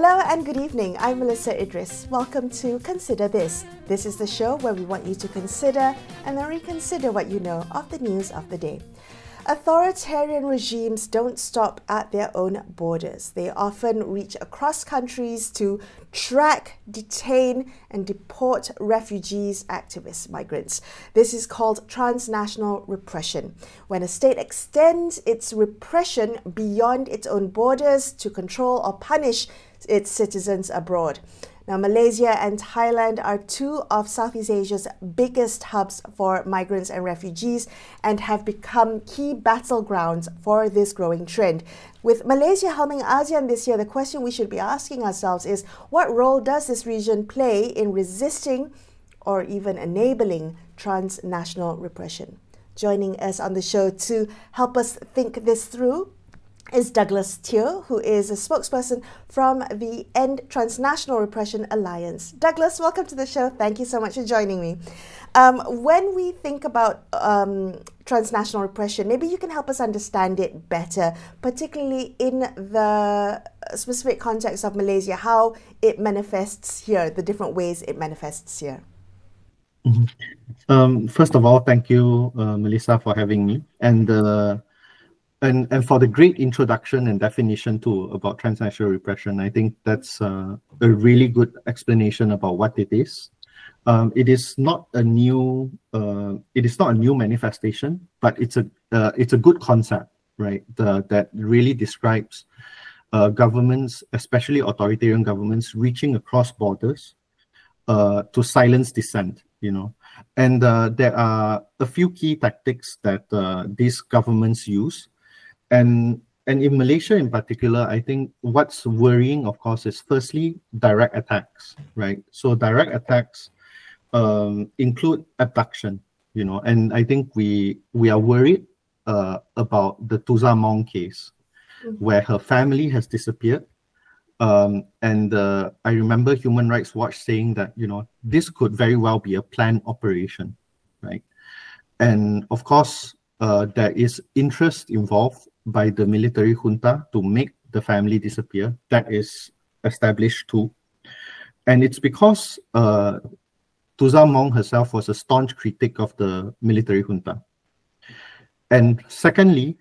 Hello and good evening. I'm Melisa Idris. Welcome to Consider This. This is the show where we want you to consider and then reconsider what you know of the news of the day. Authoritarian regimes don't stop at their own borders. They often reach across countries to track, detain, and deport refugees, activists, migrants. This is called transnational repression, when a state extends its repression beyond its own borders to control or punish its citizens abroad. Now, Malaysia and Thailand are two of Southeast Asia's biggest hubs for migrants and refugees and have become key battlegrounds for this growing trend. With Malaysia helming ASEAN this year, the question we should be asking ourselves is, what role does this region play in resisting or even enabling transnational repression? Joining us on the show to help us think this through is Douglas Teoh, who is a spokesperson from the End Transnational Repression Alliance. Douglas, welcome to the show. Thank you so much for joining me. When we think about transnational repression, maybe you can help us understand it better, particularly in the specific context of Malaysia, how it manifests here, the different ways it manifests here. First of all, thank you, Melisa, for having me. And for the great introduction and definition too about transnational repression. I think that's a really good explanation about what it is. It is not a new manifestation, but it's a good concept, right? That really describes governments, especially authoritarian governments, reaching across borders to silence dissent. And there are a few key tactics that these governments use. And in Malaysia in particular, I think what's worrying, of course, is firstly direct attacks, right? So direct attacks include abduction, and I think we are worried about the Tuza Maung case, where her family has disappeared. And I remember Human Rights Watch saying that, this could very well be a planned operation, right? And of course, there is interest involved by the military junta to make the family disappear. That is established too. And it's because Tuza Maung herself was a staunch critic of the military junta. And secondly,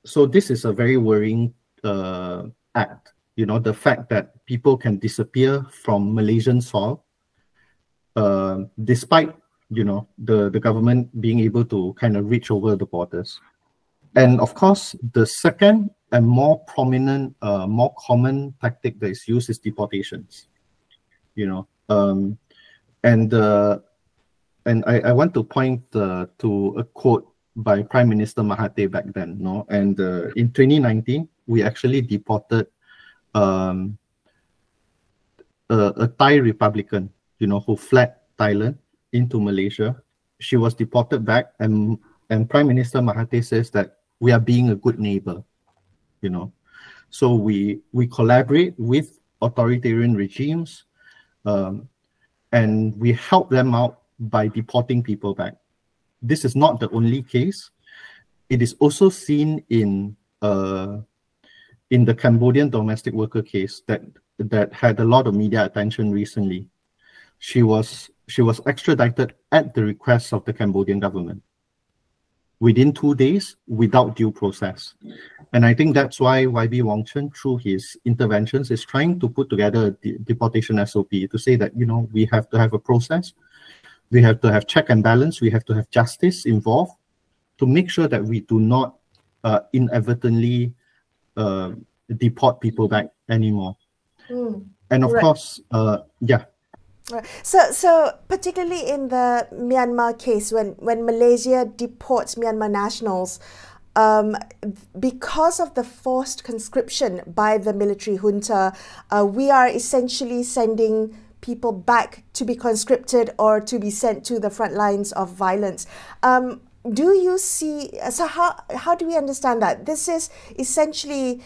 so this is a very worrying act, the fact that people can disappear from Malaysian soil, despite, the government being able to kind of reach over the borders. And of course, the second and more prominent, more common tactic that is used is deportations. And I want to point to a quote by Prime Minister Mahathir back then. And in 2019, we actually deported a Thai Republican, who fled Thailand into Malaysia. She was deported back, and Prime Minister Mahathir says that we are being a good neighbor, So we collaborate with authoritarian regimes, and we help them out by deporting people back. This is not the only case. It is also seen in the Cambodian domestic worker case that had a lot of media attention recently. She was extradited at the request of the Cambodian government within 2 days without due process. And I think that's why YB Wong Chen, through his interventions, is trying to put together a deportation SOP to say that, we have to have a process, we have to have check and balance, we have to have justice involved to make sure that we do not inadvertently deport people back anymore. And of course, yeah. So particularly in the Myanmar case, when Malaysia deports Myanmar nationals, because of the forced conscription by the military junta, we are essentially sending people back to be conscripted or to be sent to the front lines of violence. Do you see, so how do we understand that? This is essentially,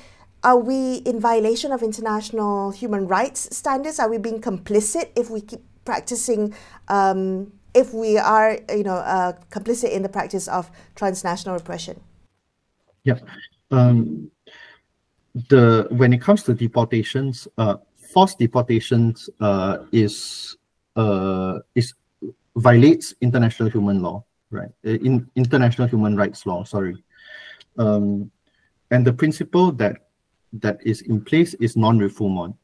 are we in violation of international human rights standards? Are we being complicit if we keep practicing, if we are, complicit in the practice of transnational repression? Yeah. when it comes to deportations, forced deportations is violates international human law, right? In international human rights law, sorry. And the principle that is in place is non-refoulement.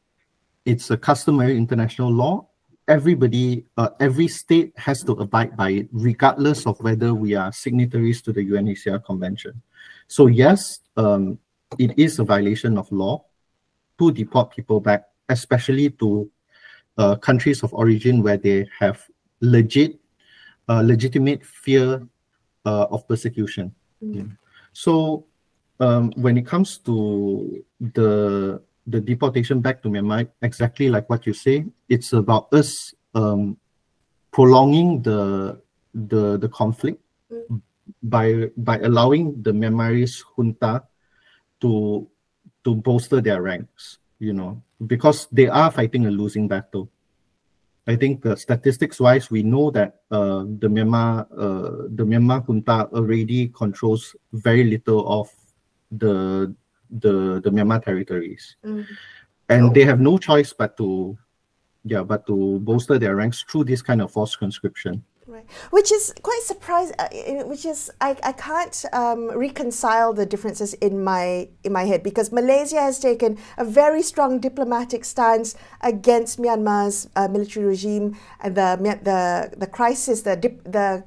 It's a customary international law. Everybody, every state has to abide by it, regardless of whether we are signatories to the UNHCR Convention. So yes, it is a violation of law to deport people back, especially to countries of origin where they have legitimate fear of persecution. Yeah. So when it comes to the deportation back to Myanmar, exactly like what you say, it's about us prolonging the conflict by allowing the Myanmarese junta to bolster their ranks, you know, because they are fighting a losing battle. I think statistics-wise, we know that the Myanmar junta already controls very little of the Myanmar territories, and they have no choice but to bolster their ranks through this kind of forced conscription. Right, which is quite surprising. Which is I can't reconcile the differences in my head, because Malaysia has taken a very strong diplomatic stance against Myanmar's military regime and the crisis, the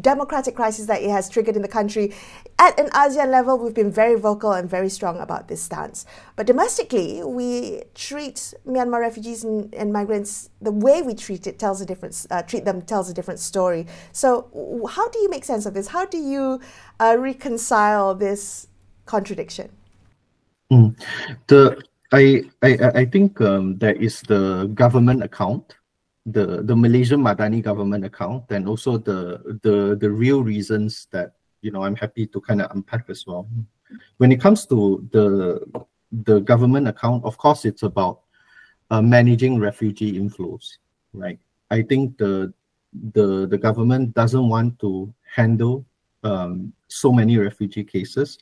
democratic crisis that it has triggered in the country. At an ASEAN level, we've been very vocal and very strong about this stance. But domestically, we treat Myanmar refugees and migrants, the way we treat them tells a different story. So how do you make sense of this? How do you reconcile this contradiction? I think there is the government account, the Malaysian Madani government account, and also the real reasons that, you know, I'm happy to kind of unpack as well. When it comes to the government account, of course, it's about managing refugee inflows, right? I think the government doesn't want to handle so many refugee cases,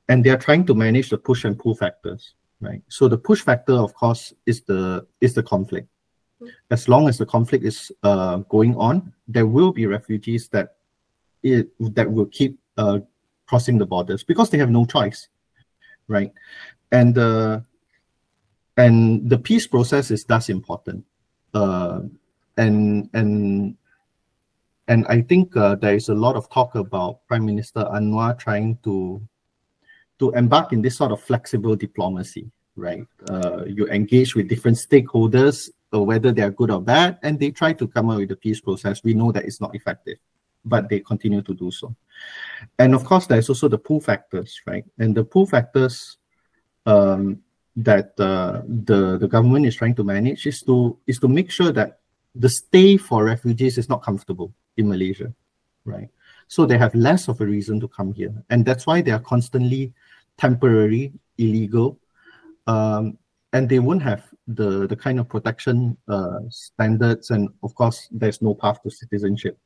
and they're trying to manage the push and pull factors, right? So the push factor, of course, is the conflict. As long as the conflict is going on, there will be refugees that will keep crossing the borders because they have no choice, right? And the peace process is thus important. And I think there is a lot of talk about Prime Minister Anwar trying to embark in this sort of flexible diplomacy, right? You engage with different stakeholders, whether they are good or bad, and they try to come up with a peace process. We know that it's not effective, but they continue to do so. And of course, there's also the pull factors, right? And the pull factors that the government is trying to manage is to make sure that the stay for refugees is not comfortable in Malaysia, right? So they have less of a reason to come here, and that's why they are constantly temporary, illegal, and they won't have the kind of protection standards, and of course, there's no path to citizenship,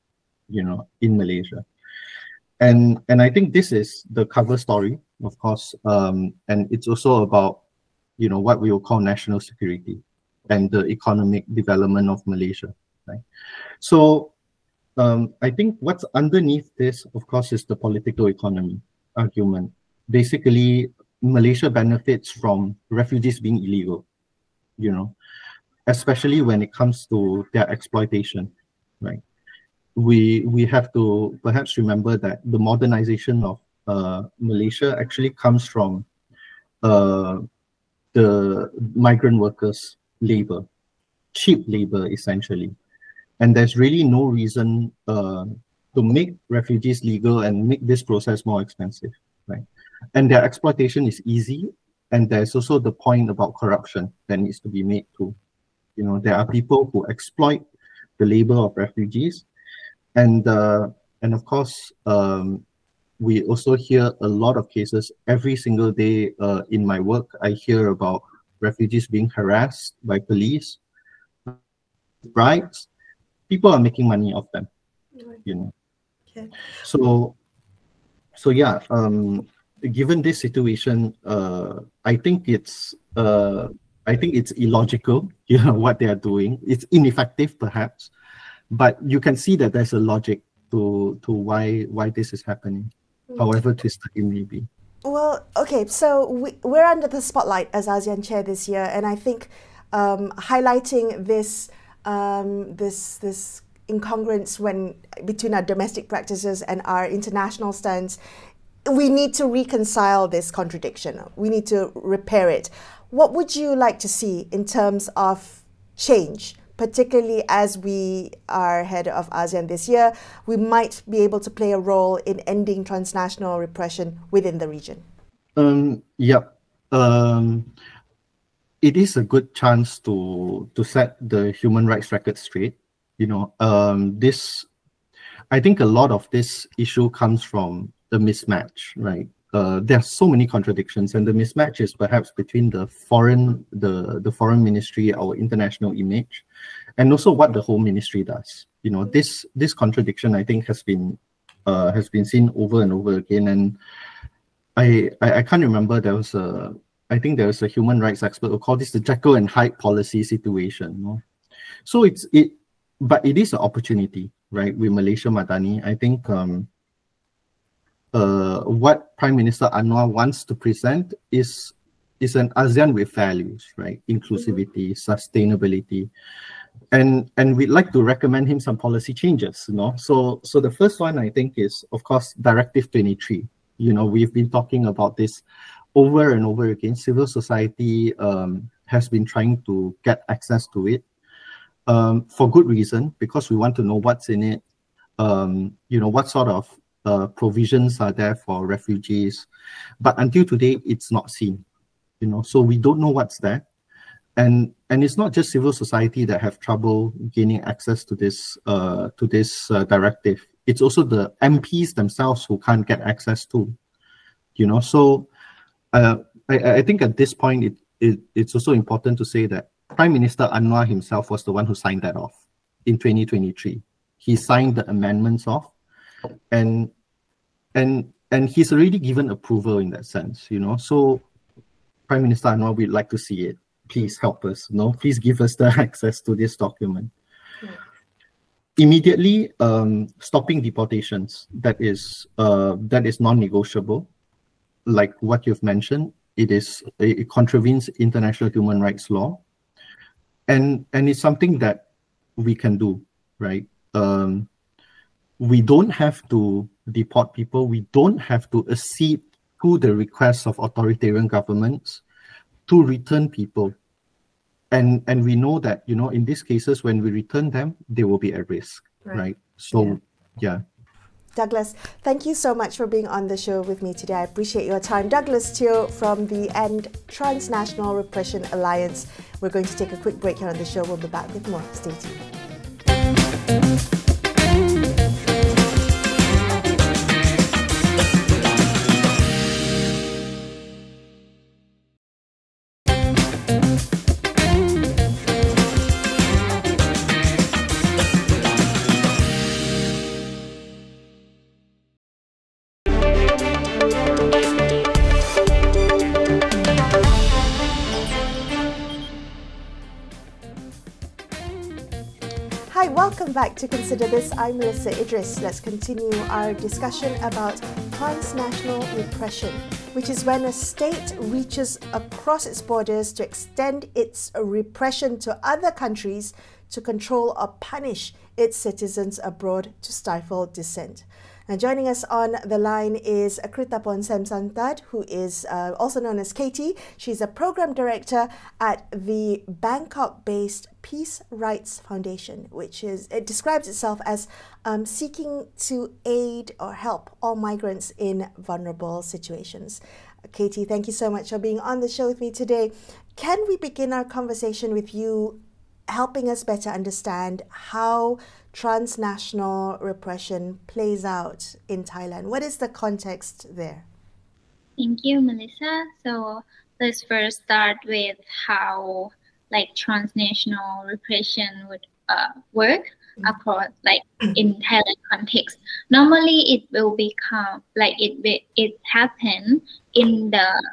you know, in Malaysia. And I think this is the cover story, of course, and it's also about, you know, what we will call national security and the economic development of Malaysia, right? So I think what's underneath this, of course, is the political economy argument. Basically, Malaysia benefits from refugees being illegal, you know, especially when it comes to their exploitation, right? We have to perhaps remember that the modernization of Malaysia actually comes from the migrant workers' labor, cheap labor, essentially. And there's really no reason to make refugees legal and make this process more expensive, right? And their exploitation is easy. And there's also the point about corruption that needs to be made too. You know, there are people who exploit the labor of refugees. And of course, we also hear a lot of cases every single day in my work. I hear about refugees being harassed by police, bribes. People are making money off them, you know. Okay. So yeah, given this situation, I think it's illogical, what they are doing. It's ineffective, perhaps, but you can see that there's a logic to why this is happening, however twisted it may be. Well, okay, so we're under the spotlight as ASEAN Chair this year, and I think highlighting this this incongruence between our domestic practices and our international stance, we need to reconcile this contradiction. We need to repair it. What would you like to see in terms of change, particularly as we are head of ASEAN this year? We might be able to play a role in ending transnational repression within the region. It is a good chance to set the human rights record straight. I think a lot of this issue comes from the mismatch, right? There are so many contradictions, and the mismatch is perhaps between the foreign ministry, our international image, and also what the home ministry does. This contradiction, I think, has been seen over and over again. And I can't remember, I think there was a human rights expert who called this the Jekyll and Hyde policy situation. So but it is an opportunity, right? With Malaysia Madani, I think what Prime Minister Anwar wants to present is an ASEAN with values, right? Inclusivity, sustainability, and we'd like to recommend him some policy changes. So the first one, I think, is, of course, Directive 23. We've been talking about this over and over again. Civil society has been trying to get access to it for good reason, because we want to know what's in it. What sort of provisions are there for refugees, but until today it's not seen. So we don't know what's there, and it's not just civil society that have trouble gaining access to this directive. It's also the MPs themselves who can't get access to. So I think at this point it's also important to say that Prime Minister Anwar himself was the one who signed that off in 2023. He signed the amendments off, and he's already given approval in that sense. So Prime Minister Anwar, we'd like to see it. Please help us. Please give us the access to this document. Yeah. Immediately, stopping deportations, that is non-negotiable. Like what you've mentioned, it contravenes international human rights law, and it's something that we can do, right? We don't have to deport people. We don't have to accede to the requests of authoritarian governments to return people. And we know that, in these cases, when we return them, they will be at risk, right? So, yeah. Douglas, thank you so much for being on the show with me today. I appreciate your time. Douglas Teoh from the End Transnational Repression Alliance. We're going to take a quick break here on the show. We'll be back with more. Stay tuned. Welcome back to Consider This. I'm Melisa Idris. Let's continue our discussion about transnational repression, which is when a state reaches across its borders to extend its repression to other countries to control or punish its citizens abroad to stifle dissent. Now, joining us on the line is Krittaporn Semsantad, who is also known as Katie. She's a program director at the Bangkok-based Peace Rights Foundation, it describes itself as seeking to aid or help all migrants in vulnerable situations. Katie, thank you so much for being on the show with me today. Can we begin our conversation with you helping us better understand how transnational repression plays out in Thailand? What is the context there? Thank you, Melissa. So let's first start with how transnational repression would work. across, like in Thailand context. Normally, it will become like it happen in the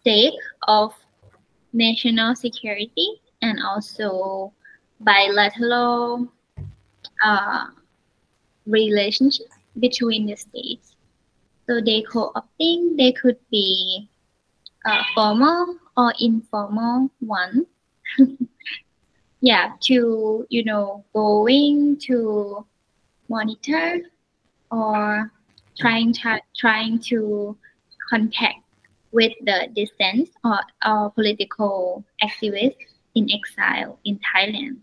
sake of national security and also bilateral relationship between the states. So they co-opting, they could be formal or informal one. Yeah, to going to monitor or trying to contact with the dissidents or political activists in exile in Thailand.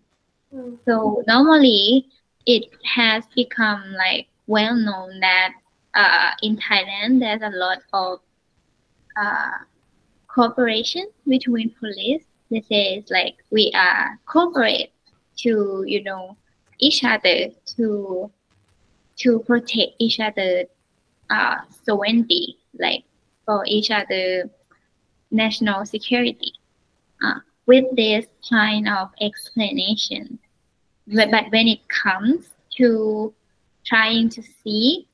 So normally it has become like well known that in Thailand there's a lot of cooperation between police. They say it's like we are cooperate to each other to protect each other sovereignty, like for each other national security. With this kind of explanation, but when it comes to trying to see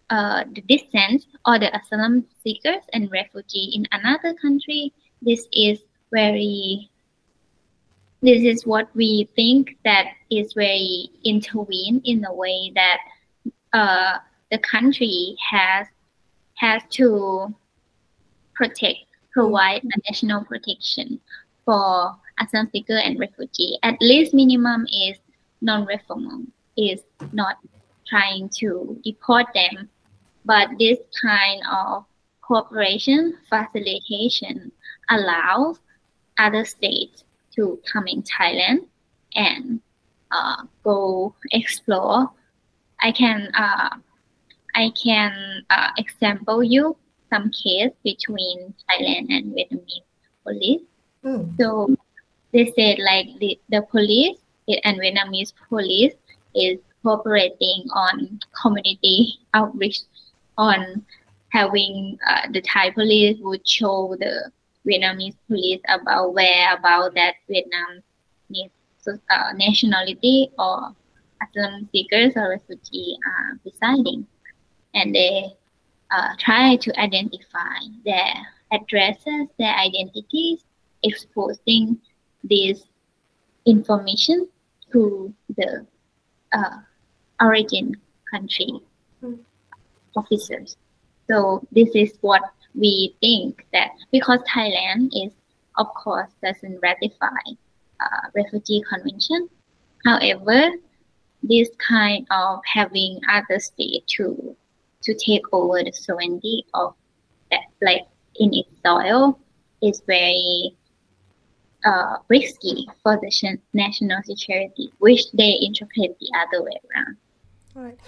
the dissidents or the asylum seekers and refugees in another country, this is what we think that is very intervened in a way that the country has to provide a national protection for asylum seeker and refugee. At least minimum is non-refoulement, is not trying to deport them, but this kind of cooperation facilitation allows other states to come in Thailand and go explore. I can example you some case between Thailand and Vietnamese police. So they said like the police and Vietnamese police is cooperating on community outreach, on having the Thai police would show the Vietnamese police about that Vietnamese nationality or asylum seekers or refugees are residing, and they try to identify their addresses, their identities, exposing this information to the origin country officers. So this is what we think, that because Thailand is, of course, doesn't ratify refugee convention. However, this kind of having other states to take over the sovereignty of that, like in its soil, is very risky for the national security, which they interpret the other way around. Right.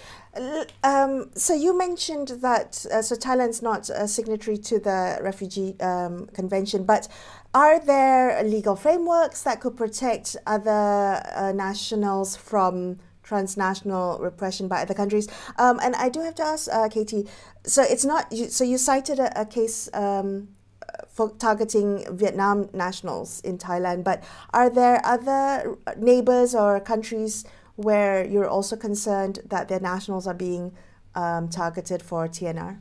So you mentioned that so Thailand's not a signatory to the refugee convention, but are there legal frameworks that could protect other nationals from transnational repression by other countries? And I do have to ask, Katie, so it's not, so you cited a case for targeting Vietnam nationals in Thailand, but are there other neighbors or countries where you're also concerned that their nationals are being targeted for TNR?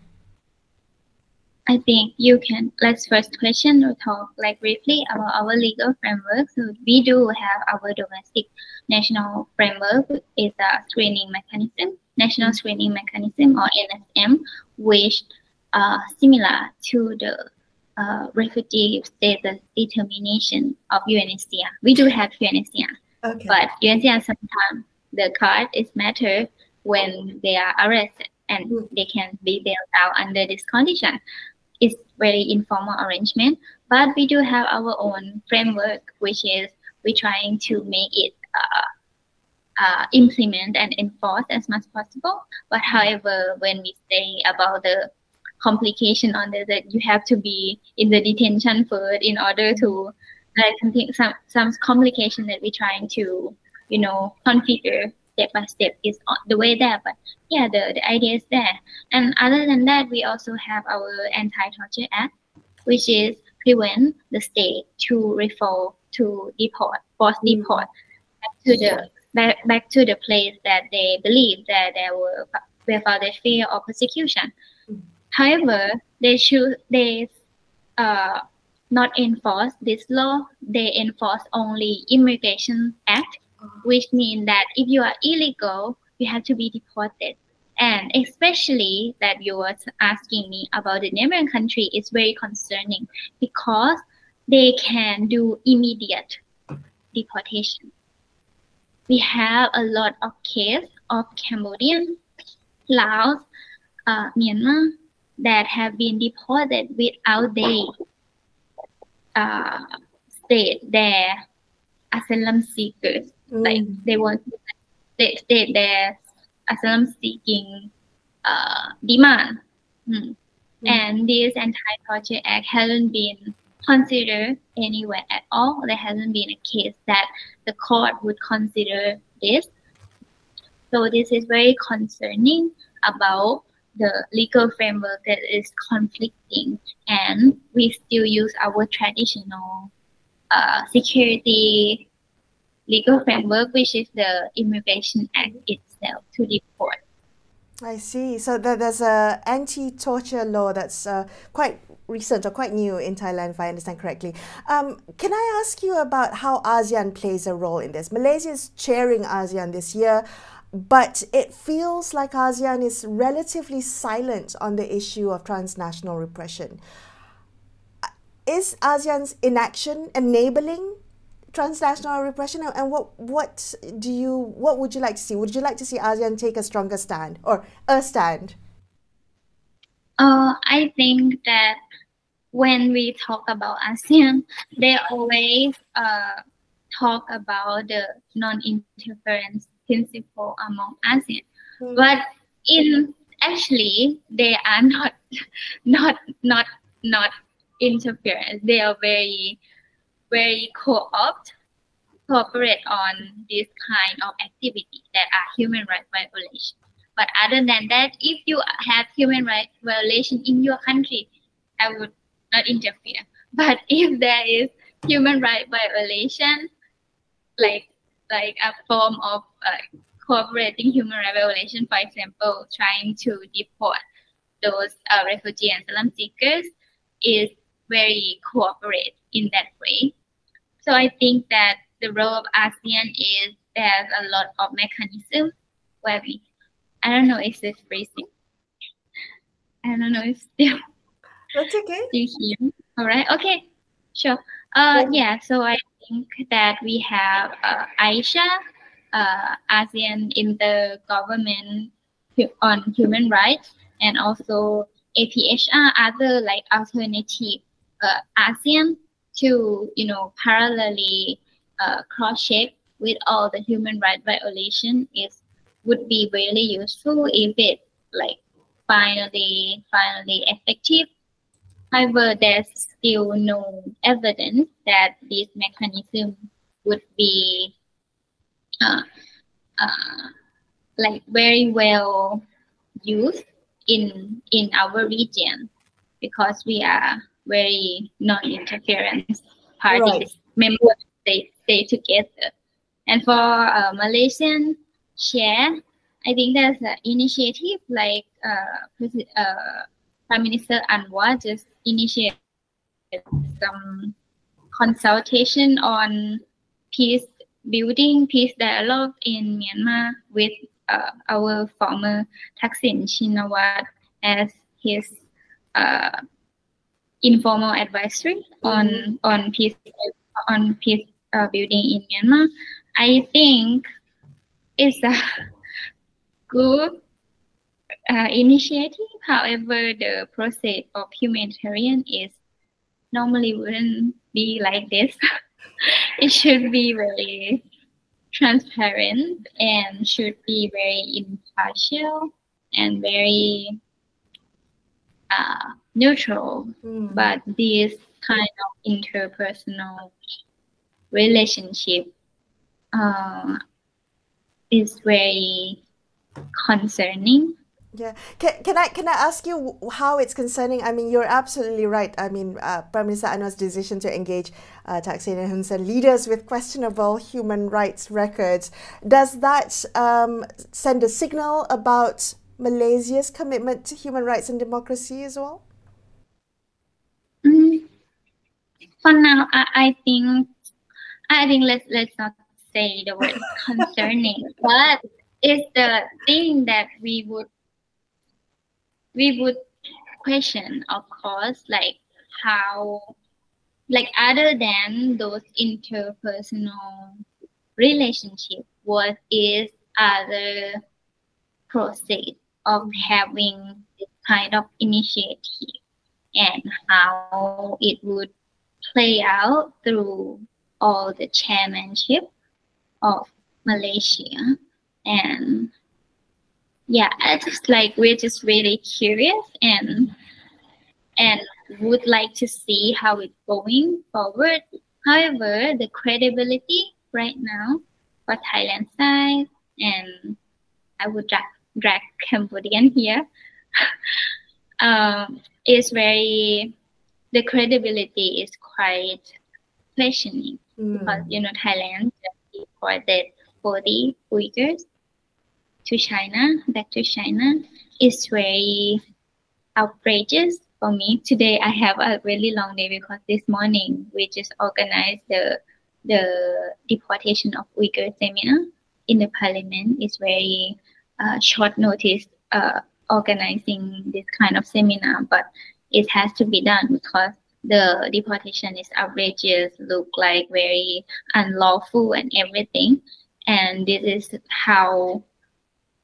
I think you can, let's first question or talk like briefly about our legal framework. So we do have our domestic national framework, is a screening mechanism, national screening mechanism or NSM, which similar to the refugee status determination of UNHCR. We do have UNHCR, okay. But UNHCR sometimes the card is matter when they are arrested and they can be bailed out under this condition. It's very informal arrangement, but we do have our own framework, which is we're trying to make it implement and enforce as much as possible. But however, when we say about the complication on that you have to be in the detention first in order to some complication that we're trying to configure step by step is the way there. But yeah, the idea is there. And other than that, we also have our Anti-Torture Act, which is prevent the state to refer to deport, force deport back to the place that they believe that they were without the fear of persecution. However, they not enforce this law. They enforce only Immigration Act, which means that if you are illegal, you have to be deported. And especially that you were asking me about the neighboring country is very concerning because they can do immediate deportation. We have a lot of cases of Cambodian, Laos, Myanmar that have been deported without they state their asylum seekers. Like they state their asylum seeking demand. And this Anti-Torture Act hasn't been considered anywhere at all. There hasn't been a case that the court would consider this. So this is very concerning about the legal framework that is conflicting, and we still use our traditional security legal framework, which is the Immigration Act itself, to deport. I see. So there's a anti-torture law that's quite recent or quite new in Thailand, if I understand correctly. Can I ask you about how ASEAN plays a role in this? Malaysia is chairing ASEAN this year, but it feels like ASEAN is relatively silent on the issue of transnational repression. Is ASEAN's inaction enabling transnational repression, and what would you like to see? Would you like to see ASEAN take a stronger stand or a stand? I think that when we talk about ASEAN, they always talk about the non-interference principle among ASEAN, but actually they are not interference. They are very cooperate on this kind of activity that are human rights violation. But other than that, if you have human rights violation in your country, I would not interfere. But if there is human rights violation, like a form of cooperating human rights violation, for example, trying to deport those refugee and asylum seekers, is very cooperate in that way. So I think that the role of ASEAN is there's a lot of mechanisms where I don't know if it's freezing. I don't know if still. That's okay. Still here. All right. Okay. Sure. Yeah. So I think that we have AISHA, ASEAN Intergovernment on Human Rights, and also APHR, other like alternative ASEAN to parallelly cross-check with all the human rights violation would be really useful if it finally effective. However, there's still no evidence that this mechanism would be very well used in our region, because we are very non-interference parties. Right. Members stay together. And for Malaysian share, I think there's an initiative like Prime Minister Anwar just initiated some consultation on peace building, peace dialogue in Myanmar with our former Thaksin Shinawatra as his informal advisory on peace building in Myanmar. I think it's a good initiative. However, the process of humanitarian is normally wouldn't be like this. It should be very transparent and should be very impartial and very neutral. But this kind of interpersonal relationship is very concerning. Yeah. Can I ask you how it's concerning? I mean, you're absolutely right. I mean, Prime Minister Anwar's decision to engage Thaksin and Hun Sen, leaders with questionable human rights records, does that send a signal about Malaysia's commitment to human rights and democracy as well? For now, I think let's not say the word concerning, but it's the thing that we would question, of course, like how, like other than those interpersonal relationship, what is other process of having this kind of initiative and how it would play out through all the chairmanship of Malaysia. And yeah, we're just really curious and would like to see how it's going forward. However, the credibility right now for Thailand side, and I would drag Cambodian here, is very, the credibility is quite questioning because Thailand just deported 40 Uyghurs to China, back to China. Is very outrageous for me. Today I have a really long day because this morning we just organized the deportation of Uyghur seminar in the parliament. It's very short notice organizing this kind of seminar, but it has to be done because the deportation is outrageous, look like very unlawful and everything. And this is how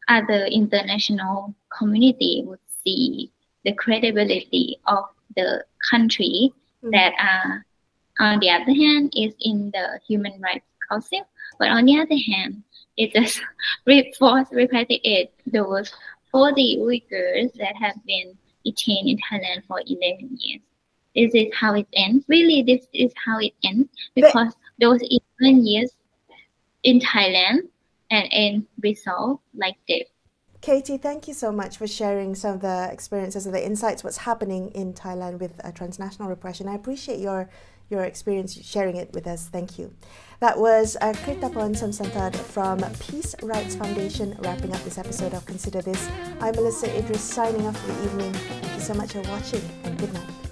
other international community would see the credibility of the country that on the other hand is in the Human Rights Council, but on the other hand it just repatriate those 40 Uyghurs that have been detained in Thailand for 11 years. This is how it ends. Really, this is how it ends because those 11 years in Thailand and end result like this. Katie, thank you so much for sharing some of the experiences and the insights, what's happening in Thailand with transnational repression. I appreciate your experience sharing it with us. Thank you. That was Krittaporn Semsantad from Peace Rights Foundation wrapping up this episode of Consider This. I'm Melisa Idris signing off for the evening. Thank you so much for watching and good night.